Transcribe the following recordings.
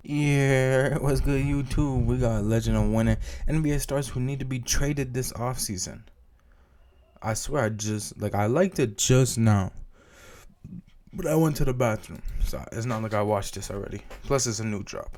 Yeah, what's good, YouTube? We got Legend of Winning NBA stars who need to be traded this offseason. I swear, I liked it just now, but I went to the bathroom, so it's not like I watched this already. Plus, it's a new drop.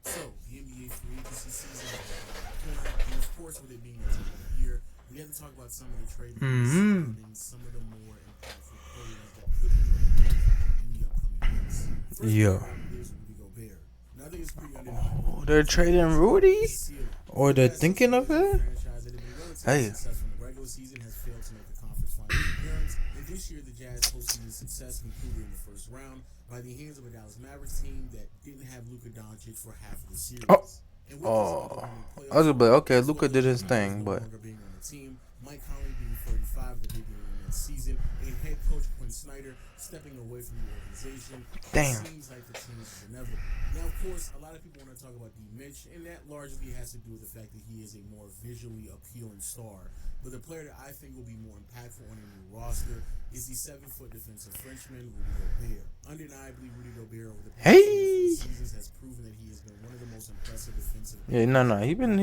So, the NBA free agency season is right around the corner, and of course, with it being that time of year, we have to talk about some of the trade rumors surrounding some of the more impactful players that could be on the move in the upcoming months. First Yeah. player is Rudy Gobert. Now, I think it's pretty undeniable. Oh, they're trading Rudy? Ceiling. Or For the they're past 6 thinking of years, the it? franchise that had been relatively Hey. successful in the regular season has failed to make the conference finals appearance, and this year the Jazz postseason success concluded in the first round by the hands of a Dallas Mavericks team that didn't have Luka Doncic for half of the series. Oh. And with this Oh. underwhelming I was playoff like, run, okay, as Luka well did as his Jrue thing, no but longer being on the team, Mike Conley being 35, the big game in that season, and head coach Quinn Snyder stepping away from the organization, damn. it seems like the change is inevitable. Now, of course, a lot of people want to talk about D. Mitch, and that largely has to do with the fact that he is a more visually appealing star. But the player that I think will be more impactful on a new roster is the 7-foot defensive Frenchman, Rudy Gobert. Undeniably, Rudy Gobert over the past seasons has proven that he has been one of the most impressive defensive He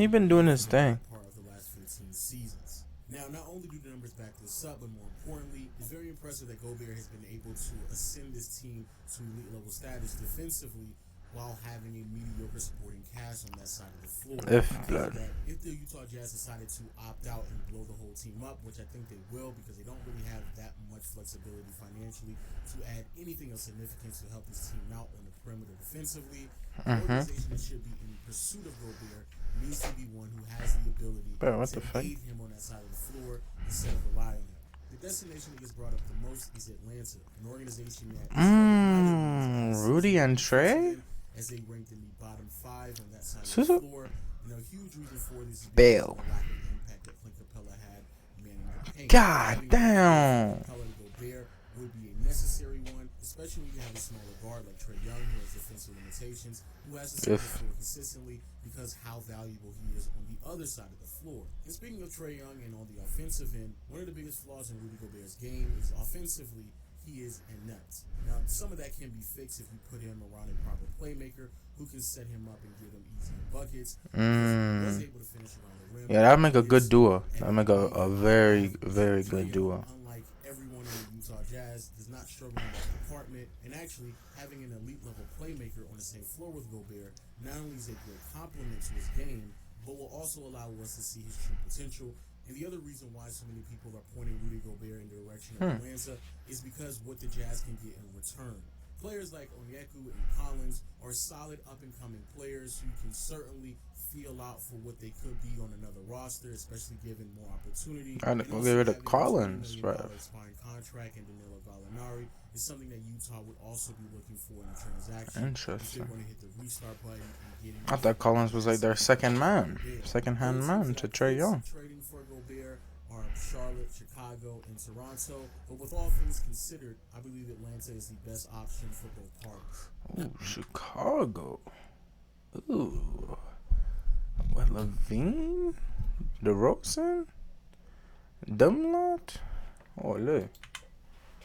been doing his thing. part of the last 15 seasons. Now, not only do the numbers back this up, but more importantly, it's very impressive that Gobert has been able to ascend this team to elite level status defensively while having a mediocre supporting cast on that side of the floor. If The Utah Jazz decided to opt out and blow the whole team up, which I think they will because they don't really have that much flexibility financially to add anything of significance to help this team out on the perimeter defensively, the organization that should be in pursuit of Gobert needs to be one who has the ability to aid him on that side of the floor instead of rely on him. The destination that gets brought up the most is Atlanta, an organization that Rudy and Trey? as they ranked in the bottom 5 on that side of the floor. You know, a huge reason for this is Bail. the lack of impact that Clint Capella had manning the paint. God damn. Capella to Gobert would be a necessary one, especially when you have a smaller guard like Trae Young who has defensive limitations, who has to set the floor consistently because how valuable he is on the other side of the floor. And speaking of Trae Young and on the offensive end, one of the biggest flaws in Rudy Gobert's game is offensively he is inept. Now, some of that can be fixed if you put him around a proper playmaker who can set him up and give him easy buckets. He was able to finish around the rim. Yeah, that'd make a good duo. That'd make a very, very good duo. Unlike everyone in the Utah Jazz, does not struggle in that department. And actually, having an elite level playmaker on the same floor with Gobert not only is a great compliment to his game, but will also allow us to see his true potential. And the other reason why so many people are pointing Rudy Gobert in the direction of Atlanta is because what the Jazz can get in return. Players like Onyeka and Collins are solid up-and-coming players who can certainly feel out for what they could be on another roster, especially given more opportunity. I'd go get rid of Collins, right? Expiring contract and Danilo Gallinari is something that Utah would also be looking for in a transaction. Interesting. If they want to hit the restart button and get I thought Collins was like their second hand man to Trae Young. Trading for Gobert are Charlotte, Chicago, and Toronto. But with all things considered, I believe Atlanta is the best option for both parties. Ooh, Chicago. Ooh. What, Levine? DeRozan? Dumlot? Oh, look.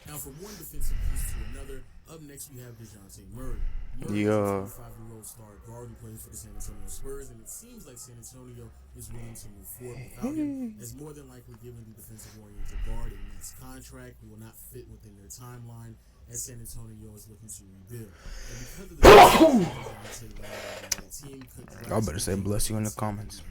Now, from one defensive piece to another, up next we have DeJounte Murray. Murray Yeah. is a 25-year-old star guard who plays for the San Antonio Spurs, and it seems like San Antonio is willing to move forward without him, as more than likely given the defensive-oriented guard a max contract who will not fit within their timeline, as San Antonio is looking to rebuild. And because of the team I better say bless you in the comments.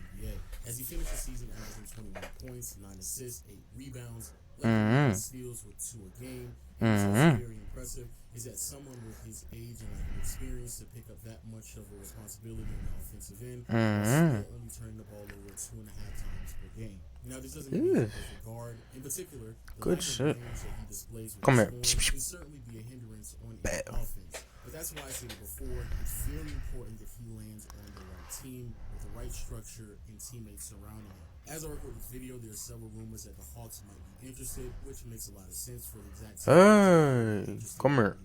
as he finished the season averaging 21 points, 9 assists, 8 rebounds, 11 steals with 2 a game. And what's also very impressive is that someone with his age and experience to pick up that much of a responsibility on the offensive end, while still only turning the ball over 2.5 times per game. Now, this doesn't mean he's a guard. In particular, the good shit. That he displays with can certainly be a hindrance on the offense. But that's why I said it before. It's very important that he lands on the right team with the right structure and teammates surrounding him. As I record this video, there are several rumors that the Hawks might be interested, which makes a lot of sense for the exact same Gobert.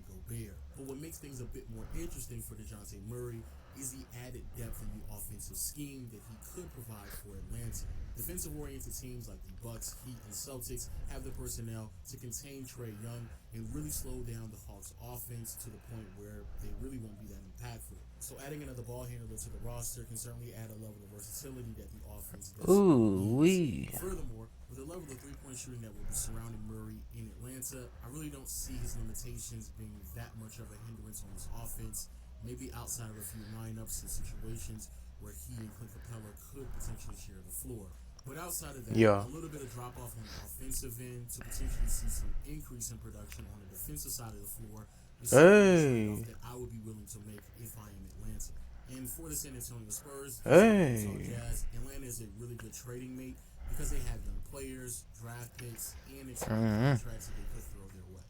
But what makes things a bit more interesting for DeJounte Murray is the added depth in the offensive scheme that he could provide for Atlanta. Defensive-oriented teams like the Bucks, Heat, and Celtics have the personnel to contain Trae Young and really slow down the Hawks' offense to the point where they really won't be that impactful. So adding another ball handler to the roster can certainly add a level of versatility that the offense desperately Ooh needs. wee. Furthermore, with the level of three-point shooting that will be surrounding Murray in Atlanta, I really don't see his limitations being that much of a hindrance on his offense. Maybe outside of a few lineups and situations where he and Clint Capella could potentially share the floor. But outside of that, Yeah. a little bit of drop off on the offensive end to potentially see some increase in production on the defensive side of the floor is certainly a trade off Hey. that I would be willing to make if I am Atlanta. And for the San Antonio Spurs, just like the Utah Hey. Jazz, Atlanta is a really good trading mate because they have young players, draft picks, and expiring Mm-hmm. contracts that they could throw their way.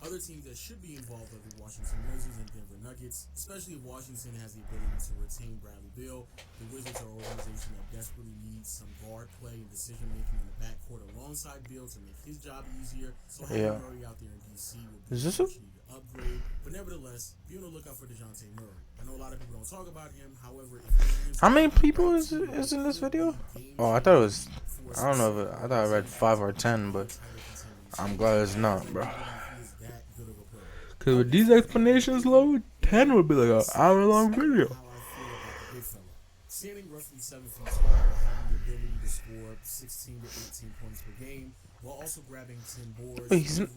Other teams that should be involved are the Washington Wizards and Denver Nuggets, especially if Washington has the ability to retain Bradley Beal. The Wizards are an organization that desperately needs some guard play and decision making in the backcourt alongside Beal to make his job easier. So having Yeah. Murray out there in DC would be Is a this a much needed upgrade. But nevertheless, be on the lookout for DeJounte Murray. I know a lot of people don't talk about him. However, if he lands how many on the people right is team, is in he this could video? be game Oh, I thought it changing was. for a I don't know if specific I thought I read organization 5 or and 10, any but title contending I'm team. glad it's I not, bro. really believe he is that good of a player. Cause Up with these next, we have DeAndre explanations, Ayton, low, and 10 would be like an let's hour long start with video. how I feel about the big fella. Standing roughly 7 feet tall and having the ability to score 16 to 18 points per game, while also grabbing 10 boards,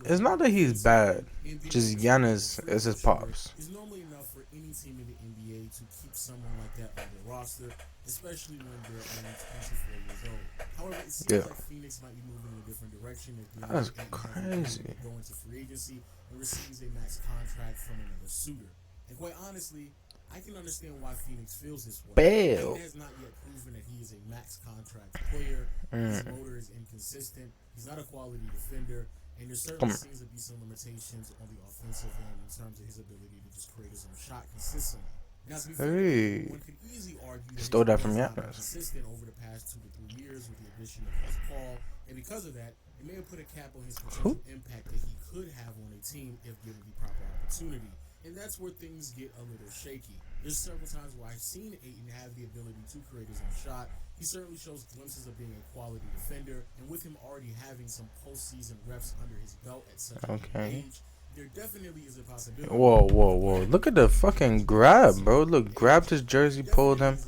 It's not that he's bad. and being Just able to shoot Giannis the is his free throw shooter pops. is normally enough for any team in the NBA to keep someone like that on their roster, especially when they're only 24 years old. However, it seems Yeah. like Phoenix might be moving in a different direction if DeAndre That's Ayton has the crazy. ability to go into free agency and receives a max contract from another suitor. And quite honestly, I can understand why Phoenix feels this way. Bale. Ayton has not yet proven that he is a max contract player. His motor is inconsistent. He's not a quality defender. And there certainly seems to be some limitations on the offensive end in terms of his ability to just create his own shot consistently. Now, to be fair, Hey. one could easily argue that Stole that his from play has not been Giannis. consistent over the past 2 to 3 years with the addition of Chris Paul. And because of that, it may have put a cap on his potential impact that he could have on a team if given the proper opportunity. And that's where things get a little shaky. There's several times where I've seen Ayton have the ability to create his own shot. He certainly shows glimpses of being a quality defender, and with him already having some postseason reps under his belt at such a young age, there definitely is a possibility. Whoa. Look at the fucking grab, bro. Look, grabbed his jersey, pulled him.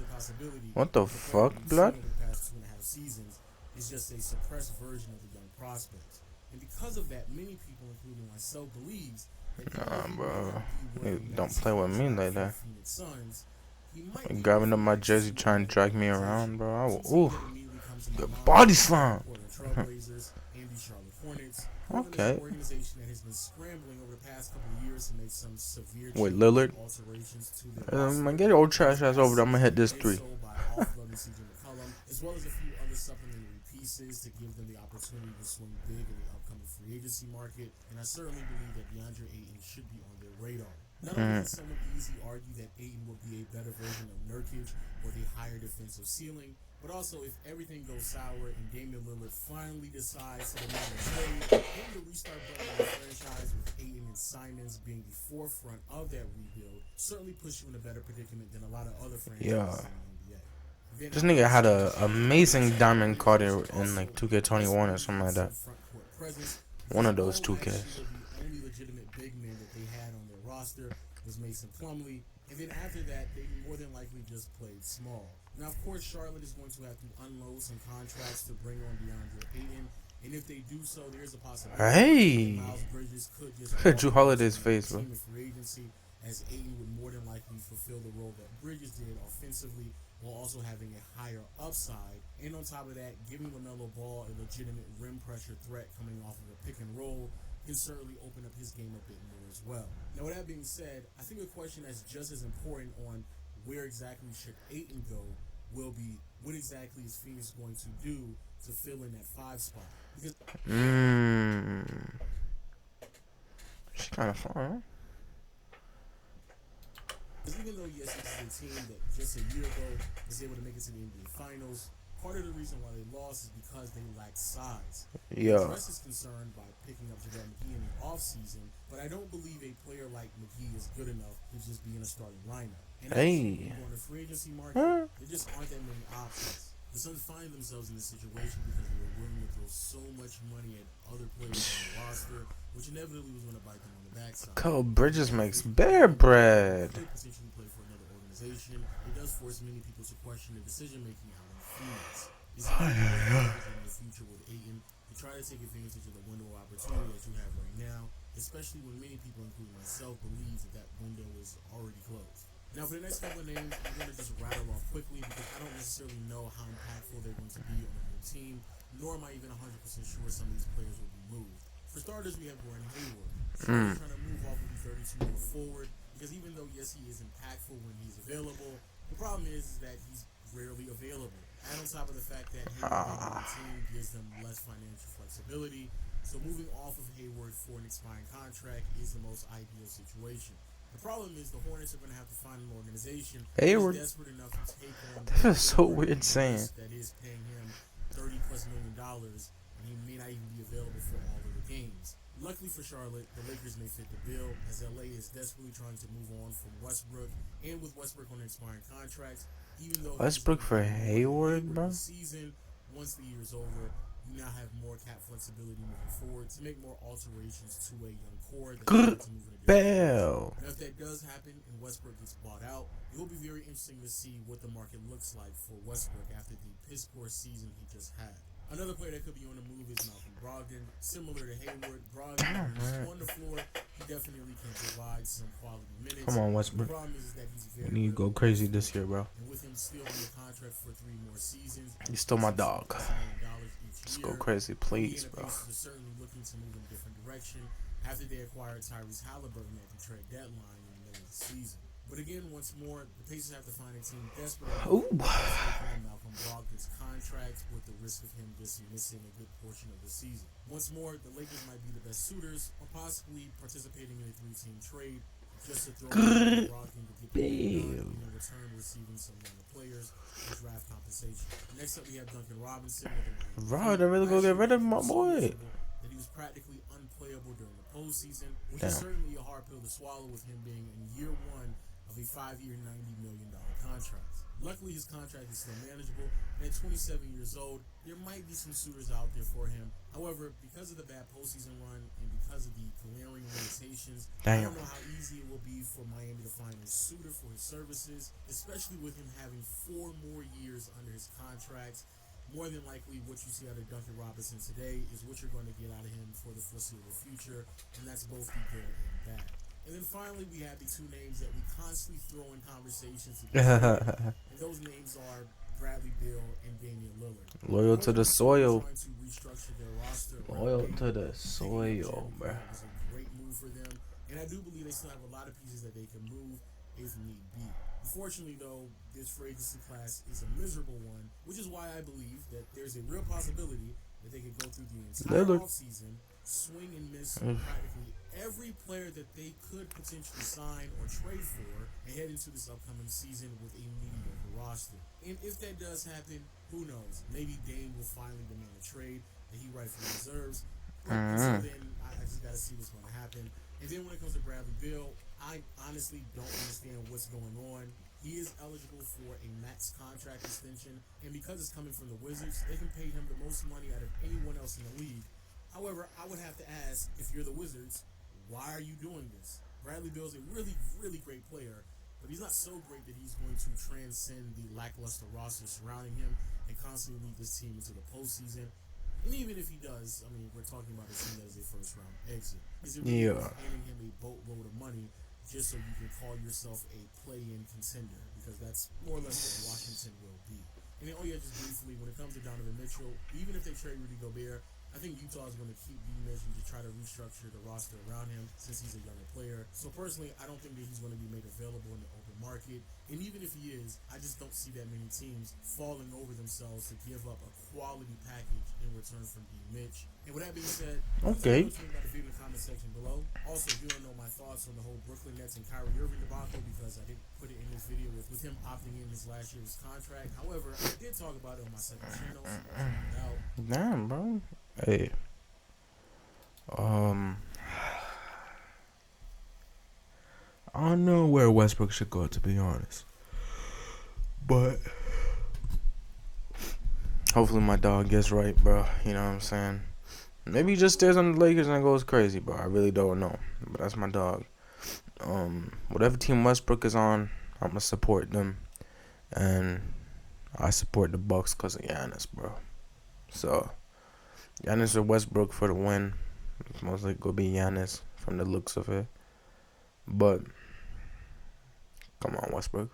What the fuck, blood? Over the past 2.5 seasons is just a suppressed version of the young prospects. And because of that, many people, including myself, believes that Bro. You don't play with me like that. Phoenix Suns, he might be Grabbing up my worth jersey, the trying to drag me around, bro. I will, Some teams ooh. that immediately come to my Good mind body are slam. the Portland Trailblazers and the Charlotte Hornets. Portland is Okay. an organization that has been scrambling over the past couple of years to make some severe Wait, changes Lillard? and alterations to their roster. Man, get your old trash ass over there. I'm gonna hit this They did 3. so by offloading CJ McCollum, as well as a few other supplementary pieces to give them the opportunity to swing big in the upcoming free agency market. And I certainly believe that DeAndre Ayton should be on their radar. Not only can someone easily argue that Ayton would be a better version of Nurkic with a higher defensive ceiling, but also if everything goes sour and Damian Lillard finally decides to demand a trade, hitting the restart button on the franchise with Ayton and Simons being the forefront of that rebuild certainly puts you in a better predicament than a lot of other franchises in the NBA. This nigga had a amazing diamond card in like 2K21 or something like that. One of those 2Ks. The only legitimate big man that they had on their roster was Mason Plumlee, and then after that, they more than likely just played small. Now, of course, Charlotte is going to have to unload some contracts to bring on DeAndre Ayton, and if they do so, there's a possibility Hey. that Miles Bridges could just Look at Drew walk Holiday's into face, the bro. team in free agency, as Ayton would more than likely fulfill the role that Bridges did offensively, while also having a higher upside. And on top of that, giving LaMelo Ball a legitimate rim pressure threat coming off of a pick and roll can certainly open up his game a bit more as well. Now, with that being said, I think a question that's just as important on where exactly should Ayton go will be what exactly is Phoenix going to do to fill in that 5 spot. Because She's kind of fun, even though, yes, this is a team that just a year ago was able to make it to the NBA Finals, part of the reason why they lost is because they lack size. Yeah. The rest is concerned by picking up JaVale McGee in the offseason, but I don't believe a player like McGee is good enough to just be in a starting lineup. And Hey. on the free agency market, there just aren't that many options. The Suns find themselves in this situation because they were willing to throw so much money at other players on the roster, which inevitably was going to bite them on the backside. Cole Bridges makes bear bread. Could potentially play for another organization organization, it does force many people to question the decision making out in Phoenix. Is it really worth leveraging in the future with Ayton to try to take advantage of the window of opportunity that you have right now, especially when many people, including myself, believe that that window is already closed? Now, for the next couple of names, I'm going to just rattle off quickly because I don't necessarily know how impactful they're going to be on a new team, nor am I even 100% sure some of these players will be moved. For starters, we have Gordon Hayward. Charlotte's trying to move off of the 32 more forward because even though, yes, he is impactful when he's available, the problem is that he's rarely available. And on top of the fact that Hayward being on the team gives them less financial flexibility, so moving off of Hayward for an expiring contract is the most ideal situation. The problem is the Hornets are going to have to find an organization that is Hayward. desperate enough to take on That is so Hayward weird and the saying. risk that is paying him $30+ million, and he may not even be available for all of the games. Luckily for Charlotte, the Lakers may fit the bill, as LA is desperately trying to move on from Westbrook, and with Westbrook on expiring contracts, even though he's Westbrook going to for get more than Hayward, Hayward bro. this season, once the year is over, you now have more cap flexibility moving forward to make more alterations to a young core that's going to move in a different direction. Bell. Now, if that does happen and Westbrook gets bought out, it will be very interesting to see what the market looks like for Westbrook after the piss poor season he just had. Another player that could be on the move is Malcolm Brogdon. Similar to Hayward, Brogdon, when he's on the floor, he definitely can provide some quality minutes. Come on, The Westbrook. problem is that he's You very need to go crazy this year, bro. and with him still under contract for 3 more seasons, You still my dog. $6 million each Let's year, go crazy, the please, Indiana bro. Pacers are certainly looking to move in a different direction after they acquired Tyrese Halliburton at the trade deadline in the middle of the season. But again, once more, the Pacers have to find a team desperate enough Ooh. to take on Malcolm Brogdon's contract with the risk of him just missing a good portion of the season. Once more, the Lakers might be the best suitors, or possibly participating in a 3-team trade just to throw in Brogdon to get the deal done, and in return receiving some younger players and draft compensation. Next up, we have Duncan Robinson with the Miami Bro, Heat. they really go Last get year, rid of he my was so boy. miserable that he was practically unplayable during the postseason, which is Damn. certainly a hard pill to swallow with him being in year one of a 5-year, $90 million contract. Luckily, his contract is still manageable, and at 27 years old, there might be some suitors out there for him. However, because of the bad postseason run and because of the glaring limitations, I Damn. don't know how easy it will be for Miami to find a suitor for his services, especially with him having 4 more years under his contract. More than likely, what you see out of Duncan Robinson today is what you're going to get out of him for the foreseeable future, and that's both the good and bad. And then finally, we have the 2 names that we constantly throw in conversations together, and those names are Bradley Beal and Damian Lillard. Loyal to the soil. Trying to restructure their roster. Loyal around to the Picking up soil, Jeremy bro. Grant was a great move for them, and I do believe they still have a lot of pieces that they can move if need be. Unfortunately, though, this free agency class is a miserable one, which is why I believe that there's a real possibility that they could go through the entire Lillard. offseason, swing and miss practically every player that they could potentially sign or trade for, and head into this upcoming season with a mediocre roster. And if that does happen, who knows? Maybe Dame will finally demand a trade that he rightfully deserves. But until then, I just got to see what's going to happen. And then when it comes to Bradley Beal, I honestly don't understand what's going on. He is eligible for a max contract extension, and because it's coming from the Wizards, they can pay him the most money out of anyone else in the league. However, I would have to ask, if you're the Wizards, why are you doing this? Bradley Beal is a really, really great player, but he's not so great that he's going to transcend the lackluster roster surrounding him and constantly lead this team into the postseason. And even if he does, I mean, we're talking about a team that is a first-round exit. Is it really worth handing him a boatload of money just so you can call yourself a play-in contender? Because that's more or less what Washington will be. And then, just briefly, when it comes to Donovan Mitchell, even if they trade Rudy Gobert, I think Utah is going to keep D-Mitch and to try to restructure the roster around him since he's a younger player. So personally, I don't think that he's going to be made available in the open market. And even if he is, I just don't see that many teams falling over themselves to give up a quality package in return from D-Mitch. And with that being said, Okay. about the video in the comment section below. Also, if you want to know my thoughts on the whole Brooklyn Nets and Kyrie Irving debacle, because I didn't put it in this video with him opting in his last year's contract. However, I did talk about it on my second channel, so check it out. Damn, bro. Hey. I don't know where Westbrook should go, to be honest. But hopefully my dog gets right, bro. You know what I'm saying? Maybe he just stays on the Lakers and goes crazy, bro. I really don't know. But that's my dog. Whatever team Westbrook is on, I'm gonna support them, and I support the Bucks because of Giannis, bro. So Giannis or Westbrook for the win. It's most likely gonna be Giannis from the looks of it. But come on, Westbrook.